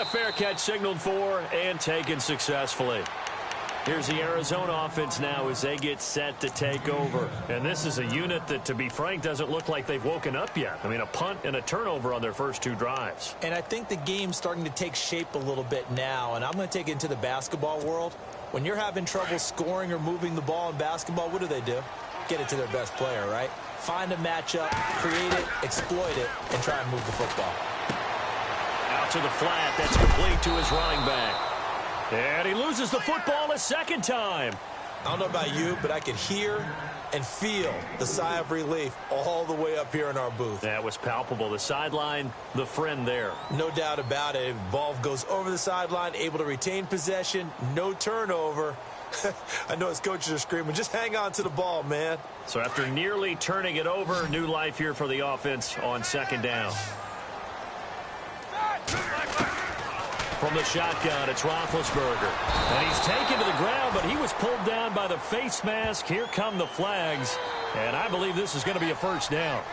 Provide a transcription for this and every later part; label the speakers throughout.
Speaker 1: a fair catch signaled for and taken successfully. Here's the Arizona offense now as they get set to take over. And this is a unit that, to be frank, doesn't look like they've woken up yet. I mean, a punt and a turnover on their first 2 drives.
Speaker 2: And I think the game's starting to take shape a little bit now. And I'm going to take it into the basketball world. When you're having trouble scoring or moving the ball in basketball, what do? Get it to their best player, right? Find a matchup, create it, exploit it, and try and move the football.
Speaker 1: Out to the flat. That's complete to his running back. And he loses the football a second time.
Speaker 2: I don't know about you, but I could hear and feel the sigh of relief all the way up here in our booth.
Speaker 1: That was palpable. The sideline, the friend there.
Speaker 2: No doubt about it. Ball goes over the sideline, able to retain possession, no turnover. I know his coaches are screaming, just hang on to the ball, man.
Speaker 1: So after nearly turning it over, new life here for the offense on second down. From the shotgun, it's Roethlisberger. And he's taken to the ground, but he was pulled down by the face mask. Here come the flags. And I believe this is going to be a first down.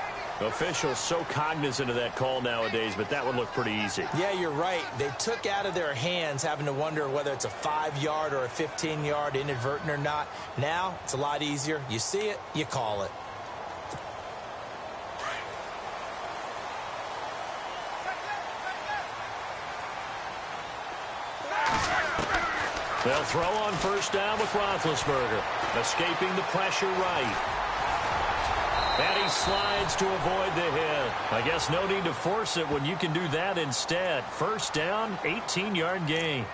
Speaker 1: Officials so cognizant of that call nowadays, but that would look pretty easy.
Speaker 2: Yeah, you're right. They took out of their hands having to wonder whether it's a 5-yard or a 15-yard inadvertent or not. Now, it's a lot easier. You see it, you call it.
Speaker 1: They'll throw on first down with Roethlisberger, escaping the pressure right. And he slides to avoid the hit. I guess no need to force it when you can do that instead. First down, 18-yard gain.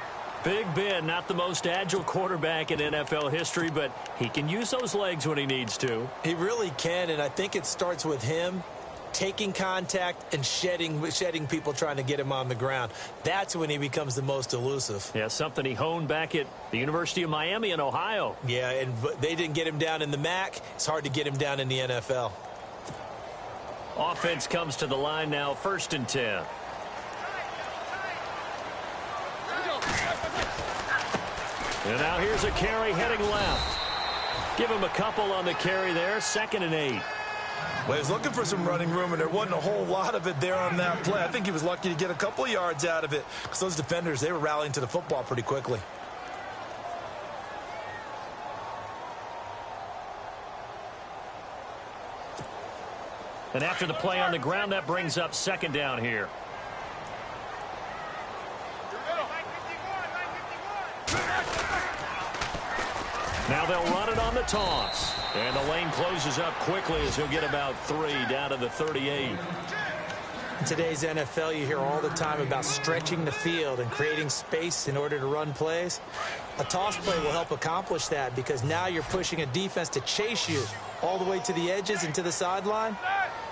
Speaker 1: Big Ben, not the most agile quarterback in NFL history, but he can use those legs when he needs to.
Speaker 2: He really can, and I think it starts with him taking contact and shedding people trying to get him on the ground. That's when he becomes the most elusive.
Speaker 1: Yeah, something he honed back at the University of Miami in Ohio.
Speaker 2: Yeah, and they didn't get him down in the MAC. It's hard to get him down in the NFL.
Speaker 1: Offense comes to the line now, 1st and 10. And now here's a carry heading left. Give him a couple on the carry there, 2nd and 8.
Speaker 2: Well, he was looking for some running room, and there wasn't a whole lot of it there on that play. I think he was lucky to get a couple of yards out of it because those defenders, they were rallying to the football pretty quickly.
Speaker 1: And after the play on the ground, that brings up 2nd down here. Now they'll run it on the toss. And the lane closes up quickly as he'll get about 3 down to the 38.
Speaker 2: In today's NFL, you hear all the time about stretching the field and creating space in order to run plays. A toss play will help accomplish that because now you're pushing a defense to chase you all the way to the edges and to the sideline.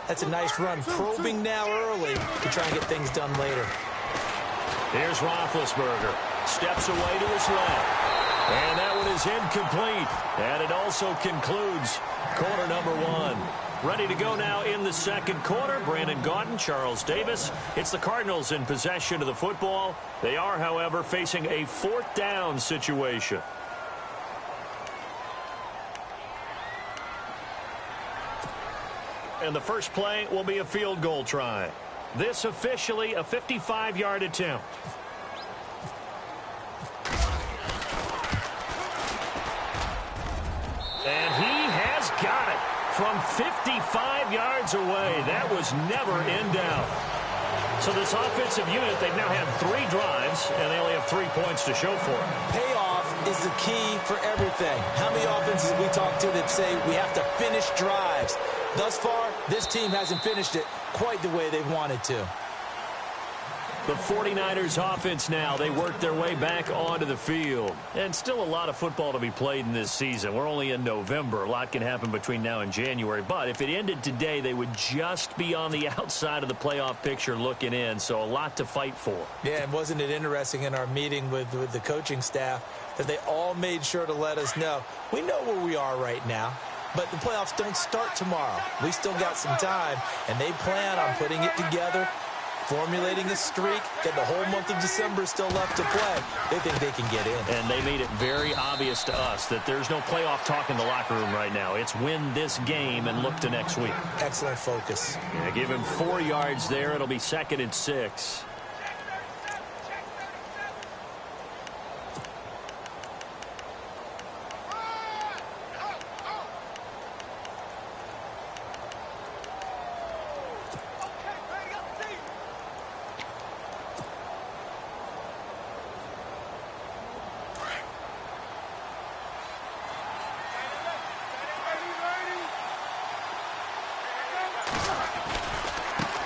Speaker 2: That's a nice run, probing now early to try and get things done later.
Speaker 1: Here's Roethlisberger. Steps away to his left. And that one is incomplete. And it also concludes quarter number 1. Ready to go now in the 2nd quarter. Brandon Gaudin, Charles Davis. It's the Cardinals in possession of the football. They are, however, facing a 4th down situation. And the first play will be a field goal try. This officially a 55-yard attempt. And he has got it from 55 yards away. That was never in doubt. So this offensive unit, they've now had 3 drives, and they only have 3 points to show for it.
Speaker 2: Payoff is the key for everything. How many offenses we talk to that say we have to finish drives? Thus far, this team hasn't finished it quite the way they've wanted to.
Speaker 1: The 49ers offense now, they work their way back onto the field. And still a lot of football to be played in this season. We're only in November. A lot can happen between now and January. But if it ended today, they would just be on the outside of the playoff picture looking in. So a lot to fight for.
Speaker 2: Yeah, and wasn't it interesting in our meeting with the coaching staff that they all made sure to let us know, we know where we are right now. But the playoffs don't start tomorrow. We still got some time, and they plan on putting it together, formulating a streak, that the whole month of December is still left to play. They think they can get in.
Speaker 1: And they made it very obvious to us that there's no playoff talk in the locker room right now. It's win this game and look to next week.
Speaker 2: Excellent focus.
Speaker 1: Yeah, give him 4 yards there. It'll be 2nd and 6.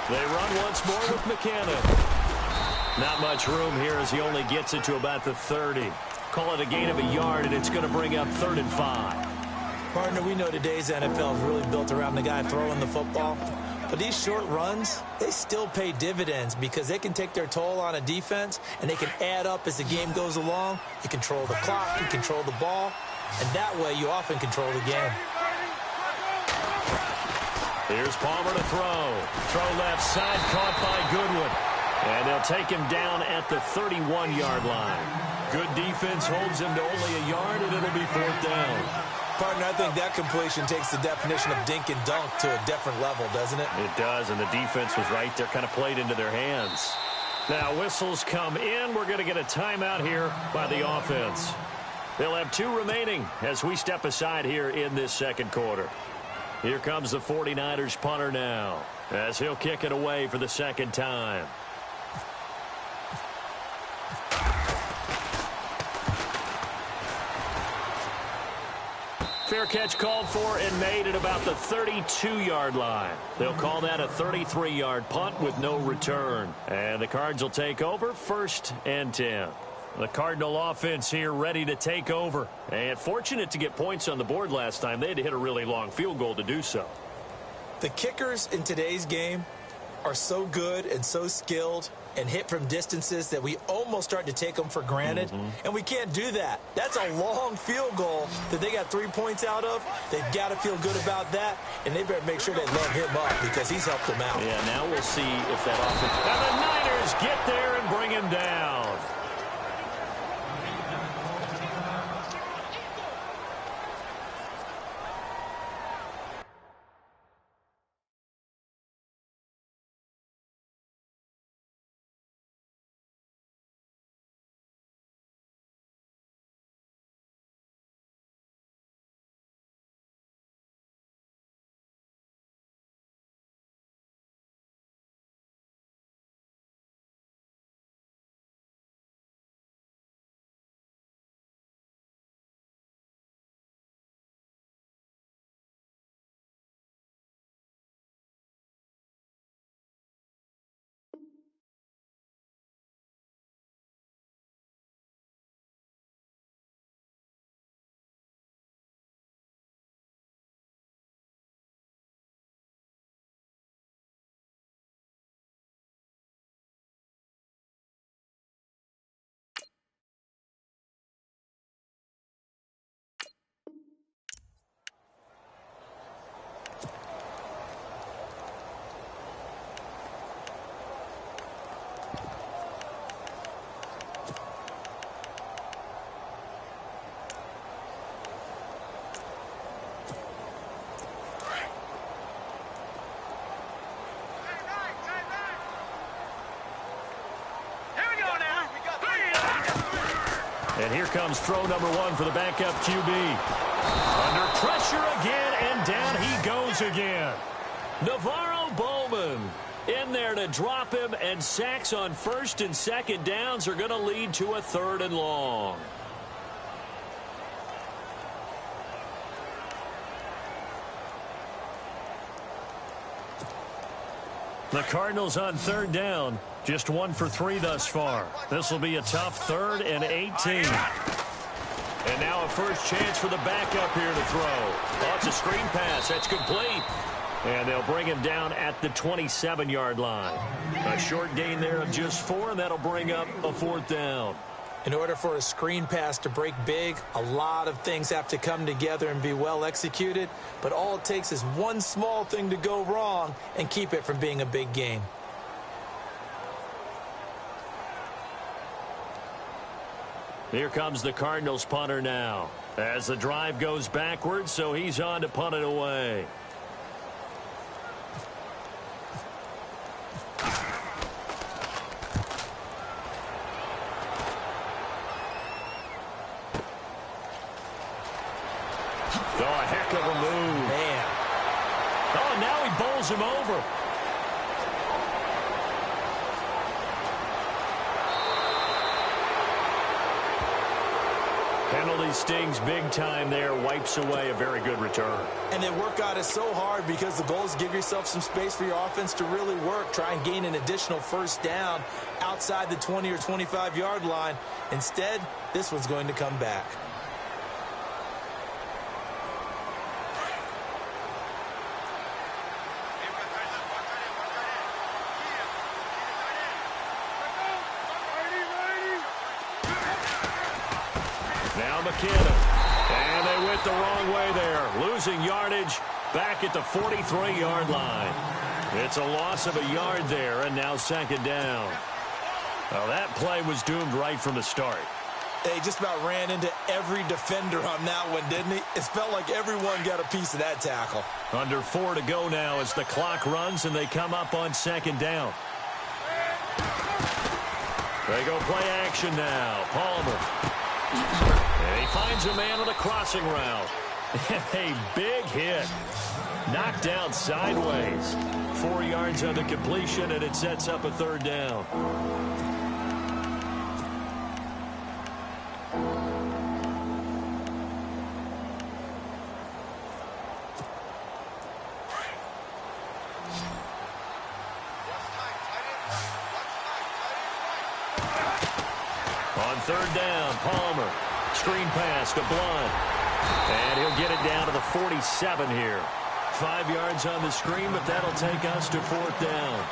Speaker 1: They run once more with McKinnon. Not much room here as he only gets it to about the 30. Call it a gain of a yard, and it's going to bring up 3rd and 5.
Speaker 2: Partner, we know today's NFL is really built around the guy throwing the football. But these short runs, they still pay dividends because they can take their toll on a defense, and they can add up as the game goes along. You control the clock, you control the ball, and that way you often control the game.
Speaker 1: Here's Palmer to throw. Throw left side, caught by Goodwin. And they'll take him down at the 31-yard line. Good defense holds him to only a yard, and it'll be 4th down.
Speaker 2: Partner, I think that completion takes the definition of dink and dunk to a different level, doesn't it?
Speaker 1: It does, and the defense was right there, kind of played into their hands. Now whistles come in. We're going to get a timeout here by the offense. They'll have 2 remaining as we step aside here in this second quarter. Here comes the 49ers punter now as he'll kick it away for the second time. Fair catch called for and made at about the 32-yard line. They'll call that a 33-yard punt with no return. And the Cards will take over 1st and 10. The Cardinal offense here ready to take over. And fortunate to get points on the board last time. They had to hit a really long field goal to do so.
Speaker 2: The kickers in today's game are so good and so skilled and hit from distances that we almost start to take them for granted. And we can't do that. That's a long field goal that they got 3 points out of. They've got to feel good about that, and they better make sure they let him up because he's helped them out.
Speaker 1: Yeah, now we'll see if that offense... And the Niners get there and bring him down. And here comes throw number 1 for the backup QB. Under pressure again, and down he goes again. Navarro Bowman in there to drop him, and sacks on 1st and 2nd downs are going to lead to a 3rd and long. The Cardinals on 3rd down. Just 1 for 3 thus far. This will be a tough 3rd and 18. And now a first chance for the backup here to throw. Oh, it's a screen pass. That's complete. And they'll bring him down at the 27-yard line. A short gain there of just 4, and that'll bring up a 4th down.
Speaker 2: In order for a screen pass to break big, a lot of things have to come together and be well executed. But all it takes is one small thing to go wrong and keep it from being a big gain.
Speaker 1: Here comes the Cardinals punter now. As the drive goes backwards, so he's on to punt it away. Oh, a heck of a move.
Speaker 2: Man.
Speaker 1: Oh, and now he bowls him over. Penalty stings big time there, wipes away a very good return.
Speaker 2: And they work on it so hard because the goal is give yourself some space for your offense to really work. Try and gain an additional first down outside the 20 or 25-yard line. Instead, this one's going to come back.
Speaker 1: Now McKinnon. And they went the wrong way there. Losing yardage back at the 43-yard line. It's a loss of a yard there, and now second down. Well, that play was doomed right from the start.
Speaker 2: They just about ran into every defender on that one, didn't he? It felt like everyone got a piece of that tackle.
Speaker 1: Under 4 to go now as the clock runs, and they come up on second down. They go play action now. Palmer. And he finds a man on a crossing route. A big hit. Knocked down sideways. 4 yards on the completion, and it sets up a third down. On third down, Palmer. Screen pass to Blunt. And he'll get it down to the 47 here. 5 yards on the screen, but that'll take us to fourth down.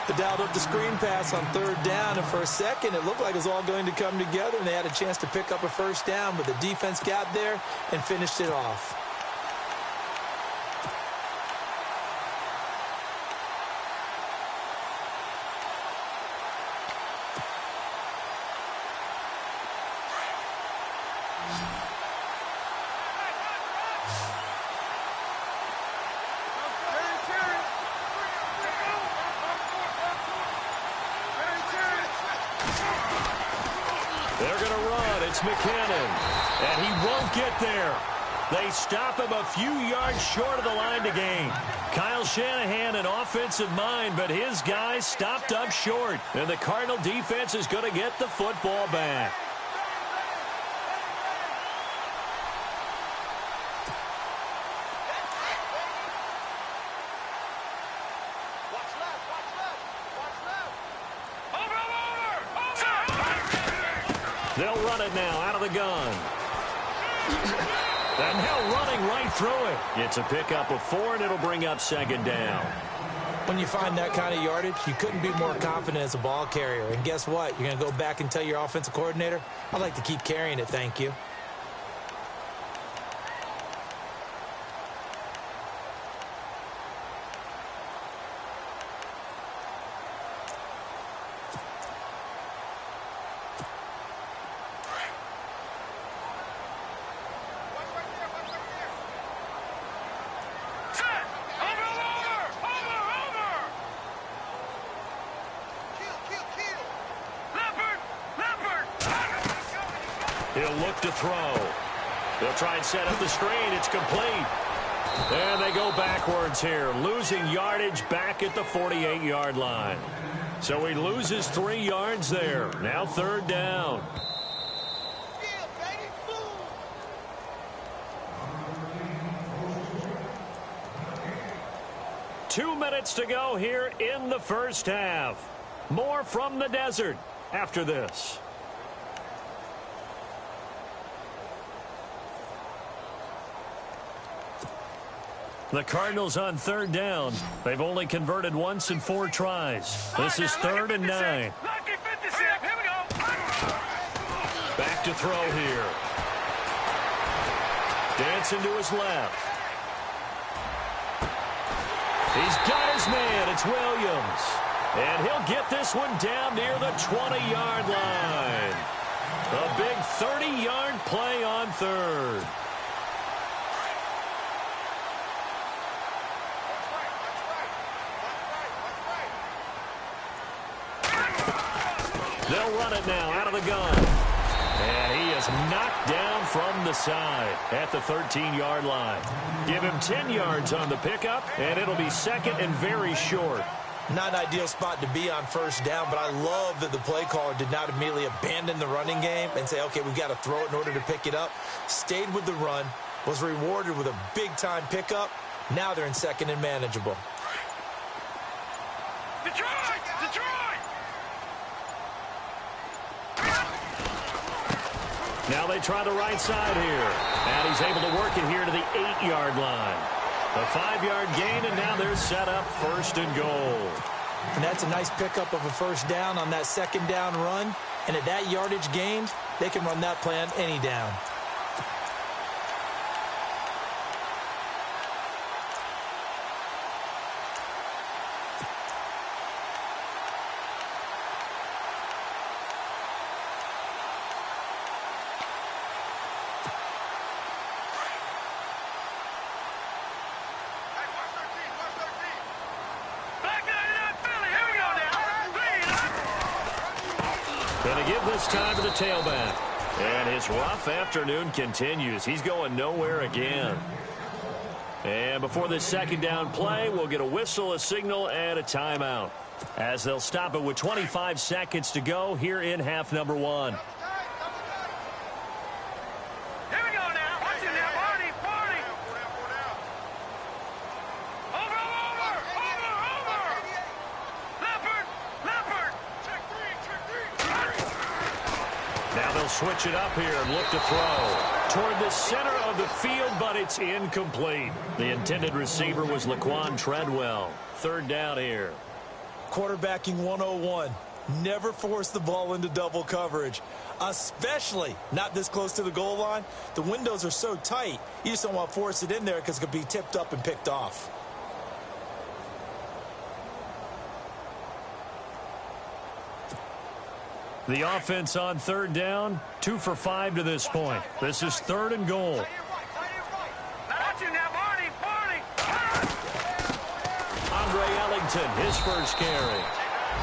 Speaker 2: They dialed up the screen pass on third down, and for a second it looked like it was all going to come together, and they had a chance to pick up a first down, but the defense got there and finished it off.
Speaker 1: They're going to run. It's McKinnon. And he won't get there. They stop him a few yards short of the line to gain. Kyle Shanahan, an offensive mind, but his guys stopped up short. And the Cardinal defense is going to get the football back. They'll run it now out of the gun. And now running right through it. It's a pickup of 4, and it'll bring up second down.
Speaker 2: When you find that kind of yardage, you couldn't be more confident as a ball carrier. And guess what? You're going to go back and tell your offensive coordinator, I'd like to keep carrying it, thank you.
Speaker 1: He'll look to throw. They'll try and set up the screen. It's complete. And they go backwards here, losing yardage back at the 48-yard line. So he loses 3 yards there. Now third down. 2 minutes to go here in the first half. More from the desert after this. The Cardinals on third down. They've only converted once in 4 tries. This is 3rd and 9. Back to throw here. Dancing to his left. He's got his man. It's Williams. And he'll get this one down near the 20-yard line. A big 30-yard play on third. They'll run it now out of the gun. And he is knocked down from the side at the 13-yard line. Give him 10 yards on the pickup, and it'll be second and very short.
Speaker 2: Not an ideal spot to be on first down, but I love that the play caller did not immediately abandon the running game and say, okay, we've got to throw it in order to pick it up. Stayed with the run, was rewarded with a big-time pickup. Now they're in second and manageable.
Speaker 3: Detroit! Detroit!
Speaker 1: Now they try the right side here. And he's able to work it here to the 8-yard line. A 5-yard gain, and now they're set up first and goal.
Speaker 2: And that's a nice pickup of a first down on that second down run. And at that yardage gain, they can run that play on any down.
Speaker 1: Going to give this time to the tailback. And his rough afternoon continues. He's going nowhere again. And before this second down play, we'll get a whistle, a signal, and a timeout, as they'll stop it with 25 seconds to go here in half number 1. Switch it up here and look to throw toward the center of the field, but it's incomplete. The intended receiver was Laquan Treadwell. Third down here.
Speaker 2: Quarterbacking 101. Never force the ball into double coverage, especially not this close to the goal line. The windows are so tight, you just don't want to force it in there because it could be tipped up and picked off.
Speaker 1: The offense on third down, 2 for 5 to this point. This is third and goal. Andre Ellington, his first carry.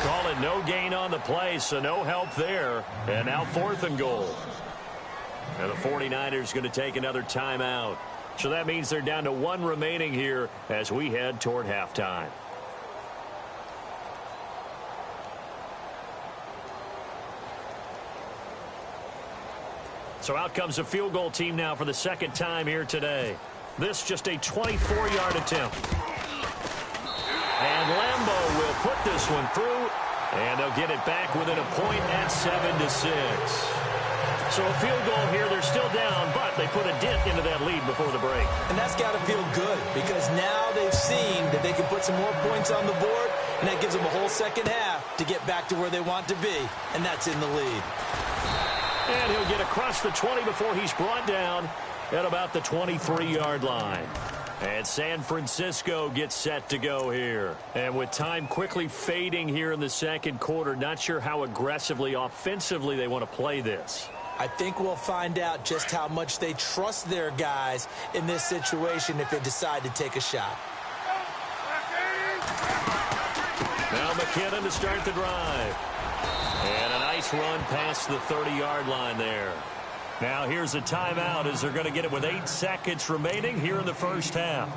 Speaker 1: Call it no gain on the play, so no help there. And now fourth and goal. And the 49ers going to take another timeout. So that means they're down to 1 remaining here as we head toward halftime. So out comes a field goal team now for the second time here today. This just a 24-yard attempt. And Lambeau will put this one through, and they'll get it back within a point at 7-6. So a field goal here. They're still down, but they put a dent into that lead before the break.
Speaker 2: And that's got to feel good because now they've seen that they can put some more points on the board, and that gives them a whole second half to get back to where they want to be, and that's in the lead.
Speaker 1: And he'll get across the 20 before he's brought down at about the 23-yard line. And San Francisco gets set to go here. And with time quickly fading here in the second quarter, not sure how aggressively, offensively they want to play this.
Speaker 2: I think we'll find out just how much they trust their guys in this situation if they decide to take a shot.
Speaker 1: Now McKinnon to start the drive. And a nice run past the 30-yard line there. Now here's a timeout as they're going to get it with 8 seconds remaining here in the first half.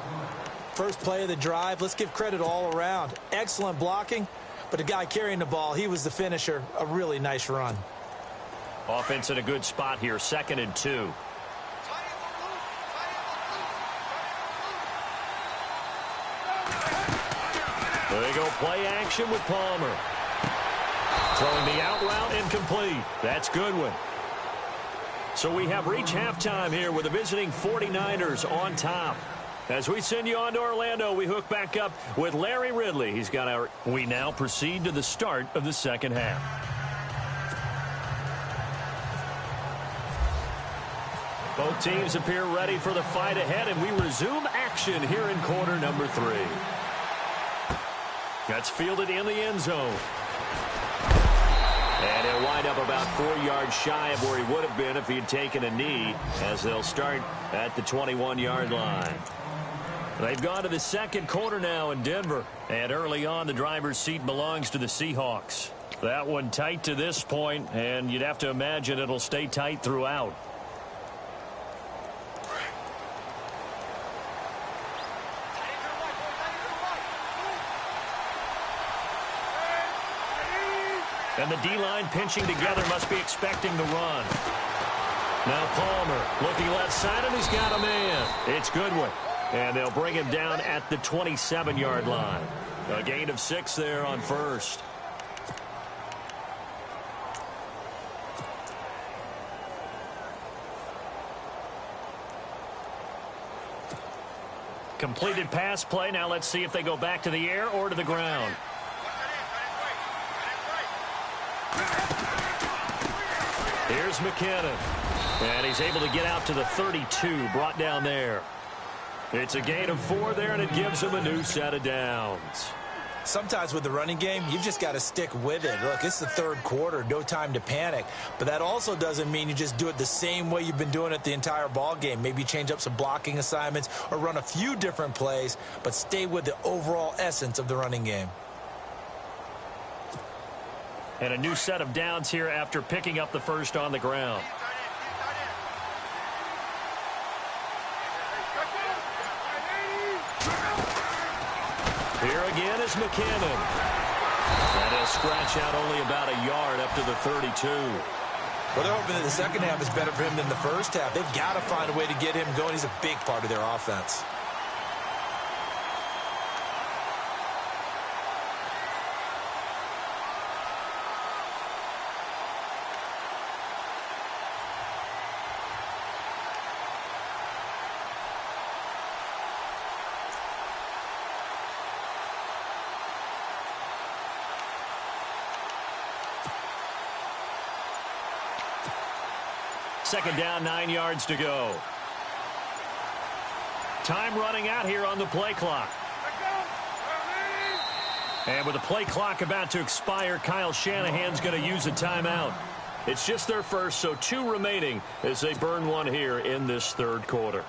Speaker 2: First play of the drive, let's give credit all around. Excellent blocking, but the guy carrying the ball, he was the finisher. A really nice run.
Speaker 1: Offense in a good spot here, 2nd and 2. There they go, play action with Palmer. Throwing the out route incomplete. That's Goodwin. So we have reached halftime here with the visiting 49ers on top. As we send you on to Orlando, we hook back up with Larry Ridley. He's got our... We now proceed to the start of the second half. Both teams appear ready for the fight ahead, and we resume action here in quarter number 3. That's fielded in the end zone. And he'll wind up about 4 yards shy of where he would have been if he had taken a knee, as they'll start at the 21-yard line. They've gone to the second quarter now in Denver. And early on, the driver's seat belongs to the Seahawks. That one tight to this point, and you'd have to imagine it'll stay tight throughout. And the D-line pinching together must be expecting the run. Now Palmer looking left side, and he's got a man. It's Goodwin. And they'll bring him down at the 27-yard line. A gain of 6 there on first. Completed pass play. Now let's see if they go back to the air or to the ground. Here's McKinnon. And he's able to get out to the 32, brought down there. It's a gain of 4 there, and it gives him a new set of downs.
Speaker 2: Sometimes with the running game, you've just got to stick with it. Look, it's the third quarter, no time to panic. But that also doesn't mean you just do it the same way you've been doing it the entire ball game. Maybe change up some blocking assignments or run a few different plays, but stay with the overall essence of the running game.
Speaker 1: And a new set of downs here after picking up the first on the ground. Here again is McKinnon. And he'll scratch out only about a yard up to the 32.
Speaker 2: Well, they're hoping that the second half is better for him than the first half. They've got to find a way to get him going. He's a big part of their offense.
Speaker 1: Second down, 9 yards to go. Time running out here on the play clock. And with the play clock about to expire, Kyle Shanahan's going to use a timeout. It's just their first, so 2 remaining as they burn one here in this third quarter.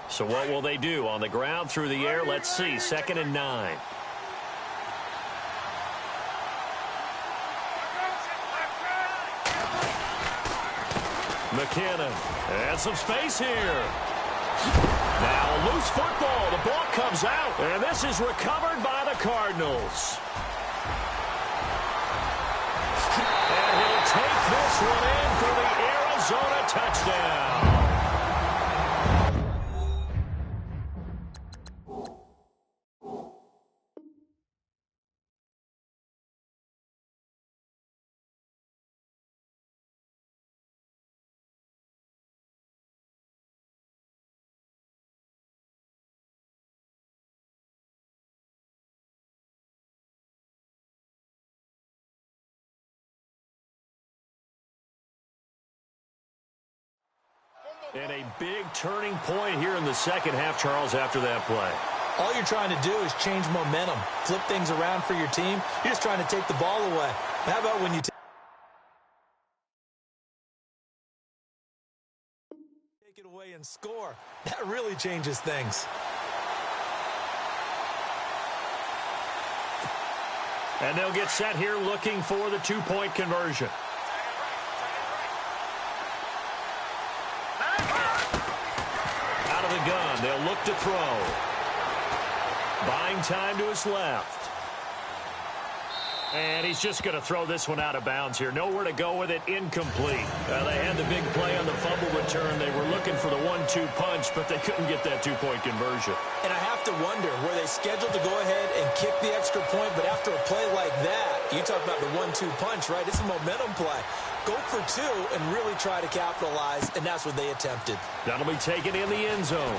Speaker 1: So what will they do? On the ground, through the air, let's see. 2nd and 9. McKinnon, and some space here. Now loose football. The ball comes out, and this is recovered by the Cardinals. And he'll take this one in for the Arizona touchdown. And a big turning point here in the second half, Charles, after that play.
Speaker 2: All you're trying to do is change momentum, flip things around for your team. You're just trying to take the ball away. How about when you take it away and score? That really changes things.
Speaker 1: And they'll get set here looking for the 2-point conversion. Out of the gun, they'll look to throw. Buying time to his left. And he's just going to throw this one out of bounds here. Nowhere to go with it. Incomplete. They had the big play on the fumble return. They were looking for the 1-2 punch, but they couldn't get that 2-point conversion.
Speaker 2: And I have to wonder, were they scheduled to go ahead and kick the extra point, but after a play like that, you talk about the 1-2 punch, right? It's a momentum play. Go for 2 and really try to capitalize, and that's what they attempted.
Speaker 1: That'll be taken in the end zone.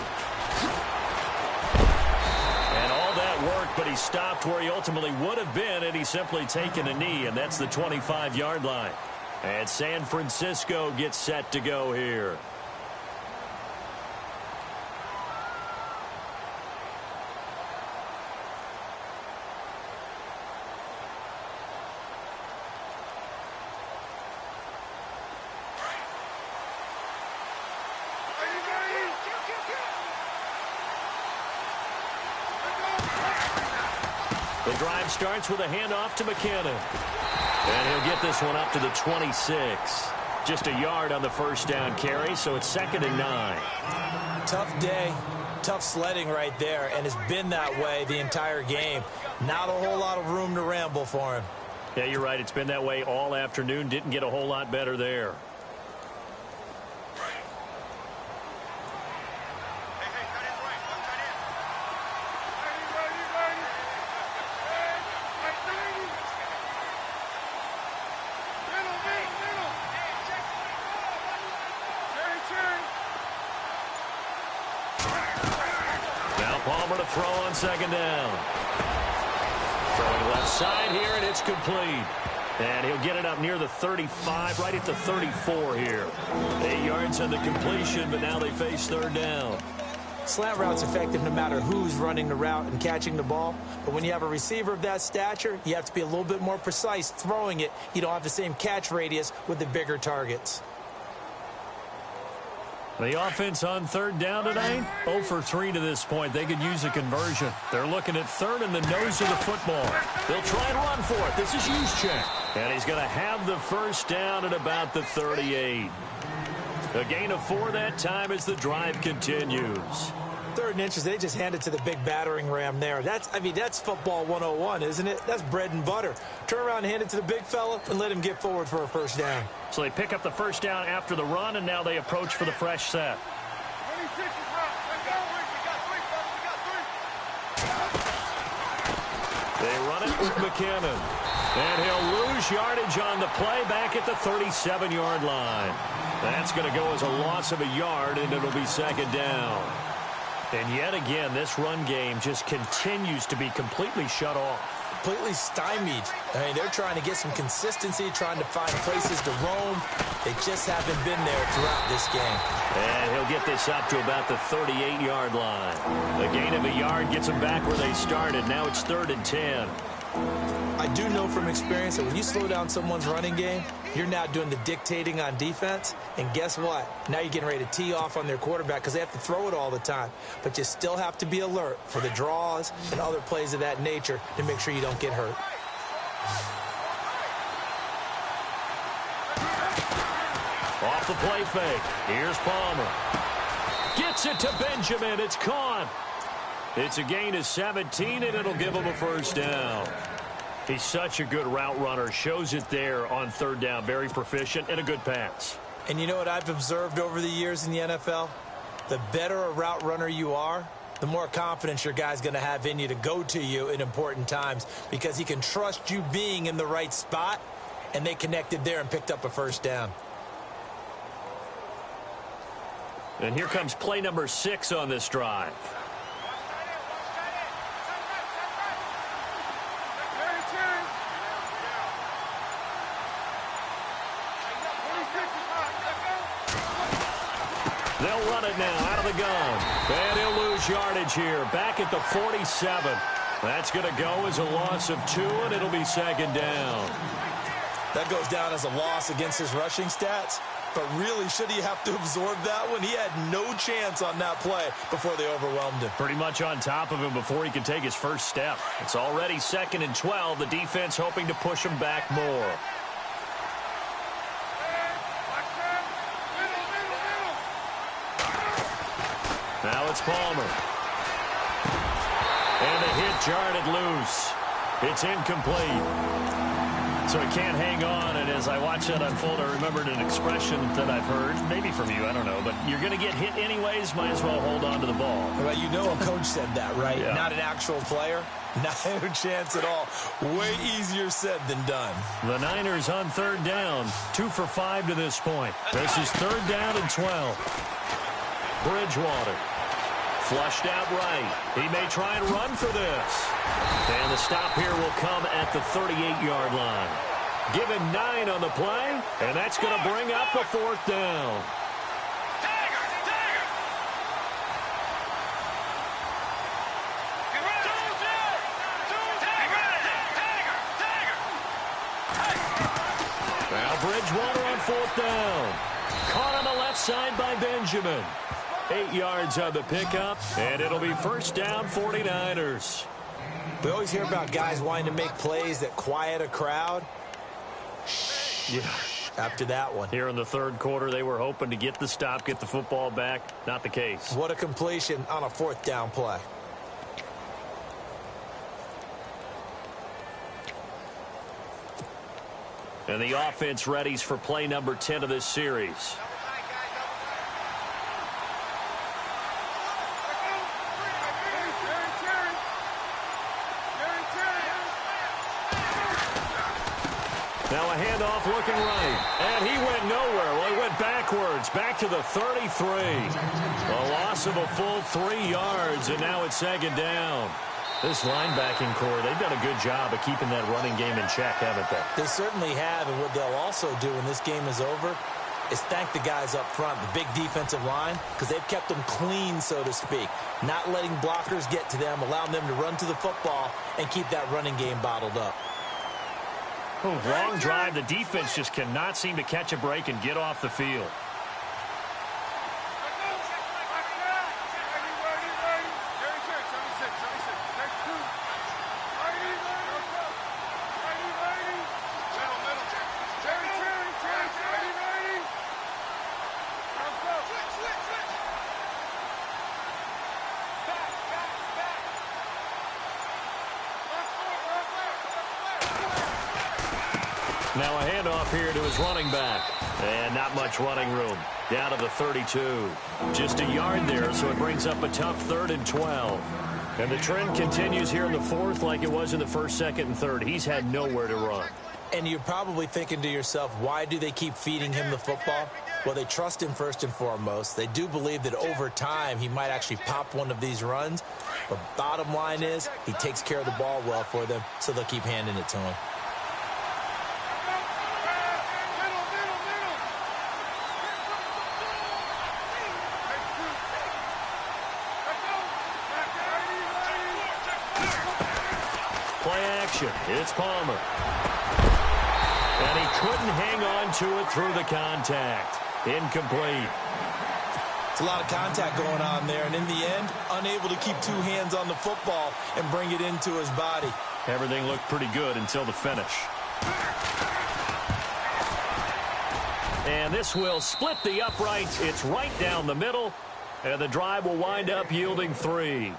Speaker 1: And all that worked, but he stopped where he ultimately would have been, and he's simply taken a knee, and that's the 25-yard line. And San Francisco gets set to go here. The drive starts with a handoff to McKinnon. And he'll get this one up to the 26. Just a yard on the first down carry, so it's 2nd and 9.
Speaker 2: Tough day. Tough sledding right there, and it's been that way the entire game. Not a whole lot of room to ramble for him.
Speaker 1: Yeah, you're right. It's been that way all afternoon. Didn't get a whole lot better there. Palmer to throw on second down. Throwing left side here, and it's complete. And he'll get it up near the 35, right at the 34 here. 8 yards on the completion, but now they face third down.
Speaker 2: Slant route's effective no matter who's running the route and catching the ball. But when you have a receiver of that stature, you have to be a little bit more precise throwing it. You don't have the same catch radius with the bigger targets.
Speaker 1: The offense on third down tonight, 0 for 3 to this point. They could use a conversion. They're looking at third in the nose of the football. They'll try and run for it. This is Juszczyk. And he's going to have the first down at about the 38. A gain of 4 that time as the drive continues.
Speaker 2: 3rd and inches, they just hand it to the big battering ram there. That's football 101, isn't it? That's bread and butter. Turn around and hand it to the big fella and let him get forward for a first down.
Speaker 1: So they pick up the first down after the run, and now they approach for the fresh set.
Speaker 3: 26 is right. Let's go. We got 3,
Speaker 1: They run it with McKinnon. And he'll lose yardage on the play back at the 37-yard line. That's going to go as a loss of a yard, and it'll be second down. And yet again, this run game just continues to be completely shut off.
Speaker 2: Completely stymied. I mean, they're trying to get some consistency, trying to find places to roam. They just haven't been there throughout this game.
Speaker 1: And he'll get this up to about the 38-yard line. A gain of a yard gets them back where they started. Now it's 3rd and 10.
Speaker 2: I do know from experience that when you slow down someone's running game, you're now doing the dictating on defense. And guess what? Now you're getting ready to tee off on their quarterback because they have to throw it all the time. But you still have to be alert for the draws and other plays of that nature to make sure you don't get hurt.
Speaker 1: Off the play fake. Here's Palmer. Gets it to Benjamin. It's caught. It's a gain of 17, and it'll give him a first down. He's such a good route runner. Shows it there on third down. Very proficient and a good pass.
Speaker 2: And you know what I've observed over the years in the NFL? The better a route runner you are, the more confidence your guy's going to have in you to go to you in important times because he can trust you being in the right spot, and they connected there and picked up a first down.
Speaker 1: And here comes play number 6 on this drive. They'll run it now out of the gun. And he'll lose yardage here. Back at the 47. That's going to go as a loss of 2, and it'll be second down.
Speaker 2: That goes down as a loss against his rushing stats. But really, should he have to absorb that one? He had no chance on that play before they overwhelmed him.
Speaker 1: Pretty much on top of him before he could take his first step. It's already 2nd and 12. The defense hoping to push him back more. Now it's Palmer. And the hit jarred loose. It's incomplete. So he can't hang on, and as I watch that unfold, I remembered an expression that I've heard, maybe from you, I don't know, but you're going to get hit anyways, might as well hold on to the ball.
Speaker 2: Well, you know a coach said that, right?
Speaker 1: Yeah.
Speaker 2: Not an actual player. Not a chance at all. Way easier said than done.
Speaker 1: The Niners on third down, 2 for 5 to this point. This is 3rd down and 12. Bridgewater. Flushed out right. He may try and run for this. And the stop here will come at the 38-yard line. Give him 9 on the play, and that's going to bring up the 4th down. Now Bridgewater on 4th down. Caught on the left side by Benjamin. 8 yards on the pickup, and it'll be first down 49ers.
Speaker 2: We always hear about guys wanting to make plays that quiet a crowd.
Speaker 1: Yeah.
Speaker 2: after that one.
Speaker 1: Here in the third quarter, they were hoping to get the stop, get the football back. Not the case.
Speaker 2: What a completion on a fourth down play.
Speaker 1: And the offense readies for play number 10 of this series. Now a handoff looking right. And he went nowhere. Well, he went backwards, back to the 33. A loss of a full 3 yards, and now it's second down. This linebacking core, they've done a good job of keeping that running game in check, haven't they?
Speaker 2: They certainly have, and what they'll also do when this game is over is thank the guys up front, the big defensive line, because they've kept them clean, so to speak. Not letting blockers get to them, allowing them to run to the football and keep that running game bottled up.
Speaker 1: Long drive. The defense just cannot seem to catch a break and get off the field. Now a handoff here to his running back. And not much running room. Down to the 32. Just a yard there, so it brings up a tough 3rd and 12. And the trend continues here in the fourth like it was in the first, second, and third. He's had nowhere to run.
Speaker 2: And you're probably thinking to yourself, why do they keep feeding him the football? Well, they trust him first and foremost. They do believe that over time he might actually pop one of these runs. But bottom line is he takes care of the ball well for them, so they'll keep handing it to him.
Speaker 1: It's Palmer. And he couldn't hang on to it through the contact. Incomplete.
Speaker 2: It's a lot of contact going on there, and in the end, unable to keep 2 hands on the football and bring it into his body.
Speaker 1: Everything looked pretty good until the finish. And this will split the uprights. It's right down the middle, and the drive will wind up yielding 3.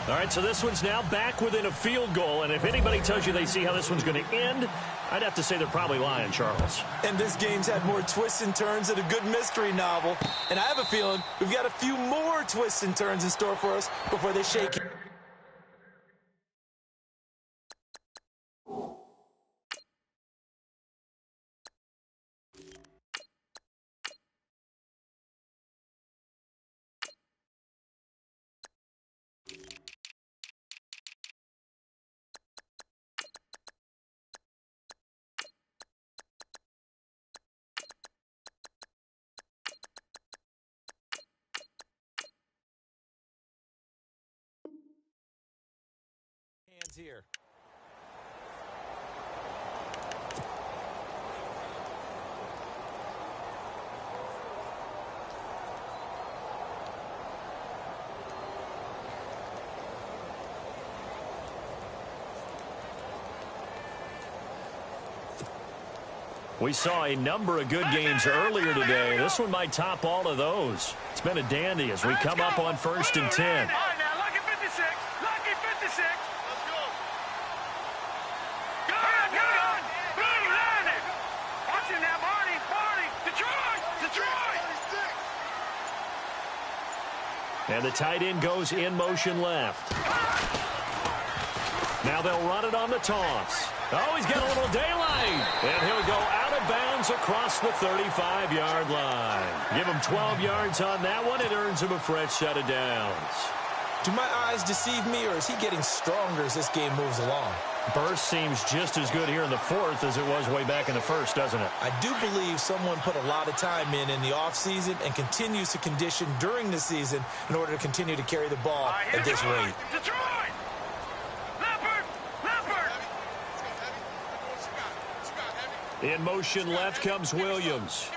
Speaker 1: All right, so this one's now back within a field goal, and if anybody tells you they see how this one's going to end, I'd have to say they're probably lying, Charles.
Speaker 2: And this game's had more twists and turns than a good mystery novel, and I have a feeling we've got a few more twists and turns in store for us before they shake it. Here.
Speaker 1: We saw a number of good games earlier today. This one might top all of those. It's been a dandy as we come up on 1st and 10. And the tight end goes in motion left. Now they'll run it on the toss. Oh, he's got a little daylight. And he'll go out of bounds across the 35-yard line. Give him 12 yards on that one. It earns him a fresh set of downs.
Speaker 2: Do my eyes deceive me, or is he getting stronger as this game moves along?
Speaker 1: Burst seems just as good here in the fourth as it was way back in the first, doesn't it?
Speaker 2: I do believe someone put a lot of time in the offseason and continues to condition during the season in order to continue to carry the ball at this rate.
Speaker 1: In motion left comes Williams.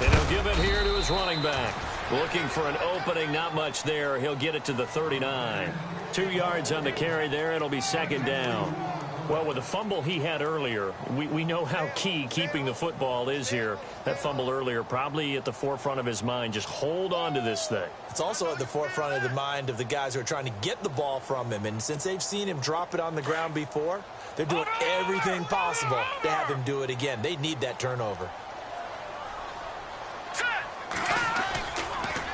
Speaker 1: And he'll give it here to his running back. Looking for an opening, not much there. He'll get it to the 39. 2 yards on the carry there. It'll be second down. Well, with the fumble he had earlier, we know how key keeping the football is here. That fumble earlier probably at the forefront of his mind. Just hold on to this thing.
Speaker 2: It's also at the forefront of the mind of the guys who are trying to get the ball from him. And since they've seen him drop it on the ground before, they're doing everything possible to have him do it again. They need that turnover.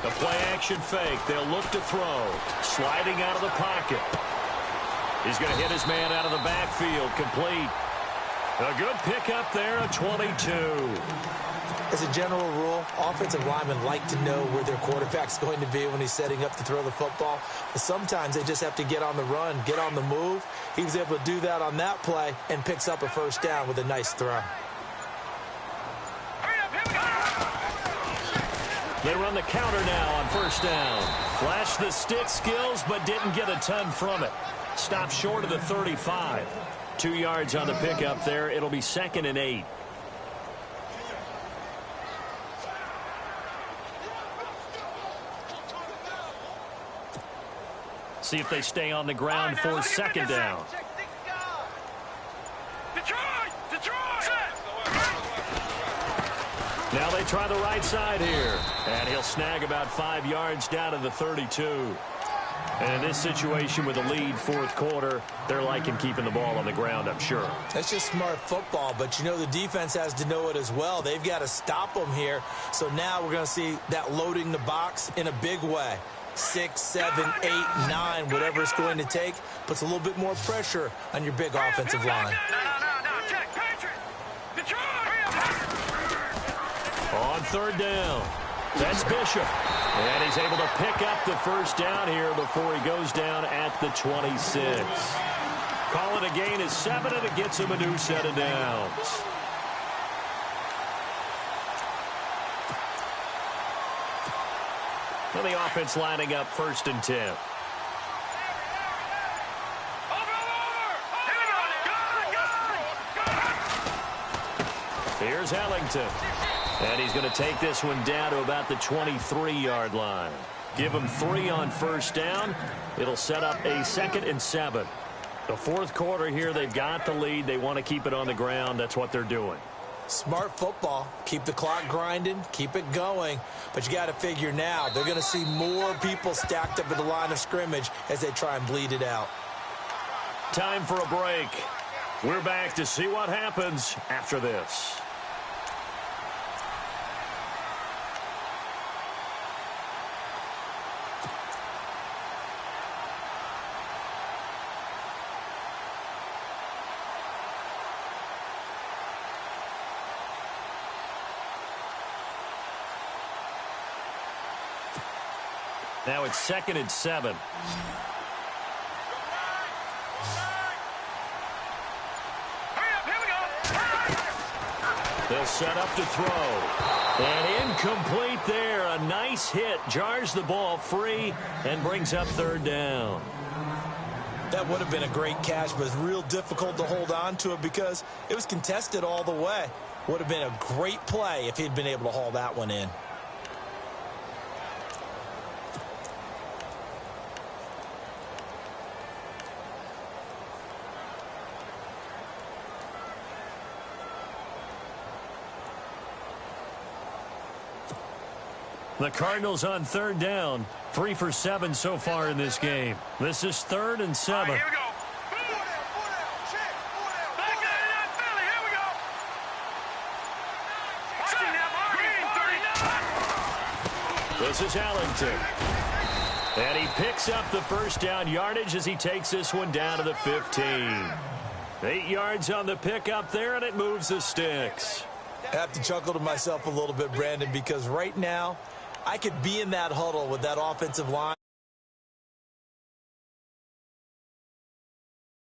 Speaker 1: The play-action fake. They'll look to throw. Sliding out of the pocket. He's going to hit his man out of the backfield. Complete. A good pickup there, a 22.
Speaker 2: As a general rule, offensive linemen like to know where their quarterback's going to be when he's setting up to throw the football. But sometimes they just have to get on the run, get on the move. He was able to do that on that play and picks up a first down with a nice throw.
Speaker 1: They run the counter now on first down. Flashed the stick skills, but didn't get a ton from it. Stopped short of the 35. 2 yards on the pickup there. It'll be 2nd and 8. See if they stay on the ground for 2nd down. Now they try the right side here. And he'll snag about 5 yards down to the 32. And in this situation with a lead, 4th quarter, they're liking keeping the ball on the ground, I'm sure.
Speaker 2: That's just smart football, but you know the defense has to know it as well. They've got to stop them here. So now we're going to see that loading the box in a big way. 6, 7, 8, 9, whatever it's going to take, puts a little bit more pressure on your big offensive line.
Speaker 1: On 3rd down, that's Bishop. And he's able to pick up the first down here before he goes down at the 26. Call it a gain of 7, and it gets him a new set of downs. Well, the offense lining up 1st and 10. Here's Ellington. And he's going to take this one down to about the 23-yard line. Give him 3 on first down. It'll set up a 2nd and 7. The 4th quarter here, they've got the lead. They want to keep it on the ground. That's what they're doing.
Speaker 2: Smart football. Keep the clock grinding. Keep it going. But you got to figure now, they're going to see more people stacked up at the line of scrimmage as they try and bleed it out.
Speaker 1: Time for a break. We're back to see what happens after this. Now it's 2nd and 7. They'll set up to throw. And incomplete there. A nice hit. Jars the ball free and brings up 3rd down.
Speaker 2: That would have been a great catch, but it's real difficult to hold on to it because it was contested all the way. Would have been a great play if he'd been able to haul that one in.
Speaker 1: The Cardinals on 3rd down. 3 for 7 so far in this game. This is 3rd and 7.
Speaker 3: Here we go.
Speaker 1: This is Ellington. And he picks up the first down yardage as he takes this one down to the 15. 8 yards on the pickup there, and it moves the sticks.
Speaker 2: I have to chuckle to myself a little bit, Brandon, because right now I could be in that huddle with that offensive line.